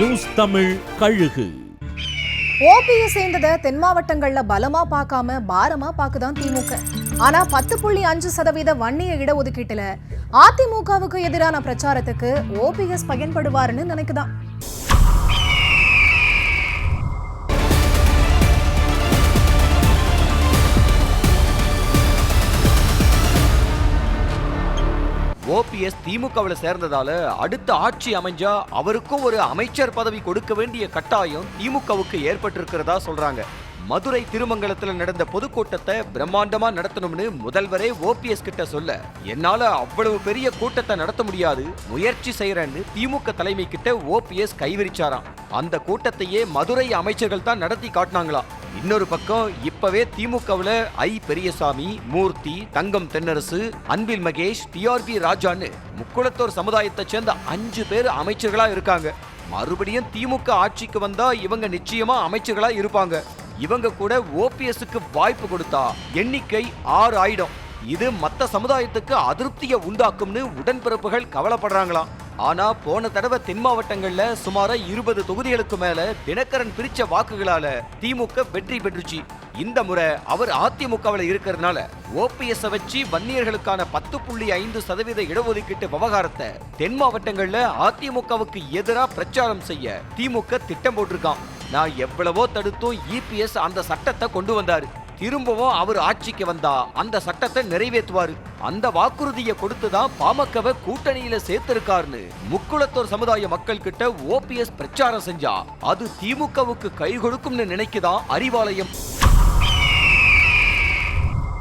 News Tamil கழுகு. OPS சேர்ந்ததை தென் மாவட்டங்கள்ல பலமா பார்க்காம பாரமா பாக்குதான் திமுக. ஆனா 10.5% வன்னிய இடஒதுக்கீட்டுல அதிமுகவுக்கு எதிரான பிரச்சாரத்துக்கு ஓபிஎஸ் பயன்படுவாருன்னு நினைக்குதான். ஓபிஎஸ் திமுகவில் சேர்ந்ததால அடுத்த ஆட்சி அமைஞ்சா அவருக்கும் ஒரு அமைச்சர் பதவி கொடுக்க வேண்டிய கட்டாயம் திமுகவுக்கு ஏற்பட்டிருக்கிறதா சொல்றாங்க. மதுரை திருமங்கலத்துல நடந்த பொதுக்கூட்டத்தை பிரம்மாண்டமா நடத்தணும்னு முதல்வரே ஓபிஎஸ் கிட்ட சொல்ல, என்னால அவ்வளவு பெரிய கூட்டத்தை நடத்த முடியாது, முயற்சி செய்யறேன்னு திமுக தலைமை கிட்ட ஓபிஎஸ் கைவிரிச்சாராம். அந்த கூட்டத்தையே மதுரை அமைச்சர்கள் தான் நடத்தி காட்டினாங்களாம். இன்னொரு பக்கம் இப்பவே திமுகவுல ஐ பெரியசாமி, மூர்த்தி, தங்கம் தென்னரசு, அன்பில் மகேஷ், டிஆர்பி ராஜான்னு முக்குளத்தோர் சமுதாயத்தை சேர்ந்த 5 பேர் அமைச்சர்களா இருக்காங்க. மறுபடியும் திமுக ஆட்சிக்கு வந்தா இவங்க நிச்சயமா அமைச்சர்களா இருப்பாங்க. இவங்க கூட ஓபிஎஸ்க்கு வாய்ப்பு கொடுத்தா எண்ணிக்கை 6 ஆயிடும். இது மத்த சமுதாயத்துக்கு அதிருப்தியை உண்டாக்கும்னு உடன்பிறப்புகள் கவலைப்படுறாங்களாம். ஆனா போன தடவை தென் மாவட்டங்கள்ல சுமார 20 தொகுதிகளுக்கு மேல தினகரன் பிரிச்ச வாக்குகளால திமுக வெற்றி பெற்றுச்சு. இந்த முறை அவர் அதிமுகவில் இருக்கிறதுனால ஓபிஎஸ் வச்சு வன்னியர்களுக்கான 10.5% இடஒதுக்கீட்டு விவகாரத்தை தென் மாவட்டங்கள்ல அதிமுகவுக்கு எதிராக பிரச்சாரம் செய்ய திமுக திட்டம் போட்டிருக்கான். நான் எவ்வளவோ தடுத்தும் இபிஎஸ் அந்த சட்டத்தை கொண்டு வந்தாரு. திரும்பவும் அவர் ஆட்சிக்கு வந்தா அந்த சட்டத்தை நிறைவேற்றுவாரு. அந்த வாக்குறுதியை கொடுத்துதான் பாமகவை கூட்டணியில சேர்த்திருக்காருன்னு முக்குளத்தோர் சமுதாய மக்கள் கிட்ட ஓபிஎஸ் பிரச்சாரம் செஞ்சா அது திமுகவுக்கு கை கொடுக்கும்னு நினைக்குதான் அறிவாலயம்.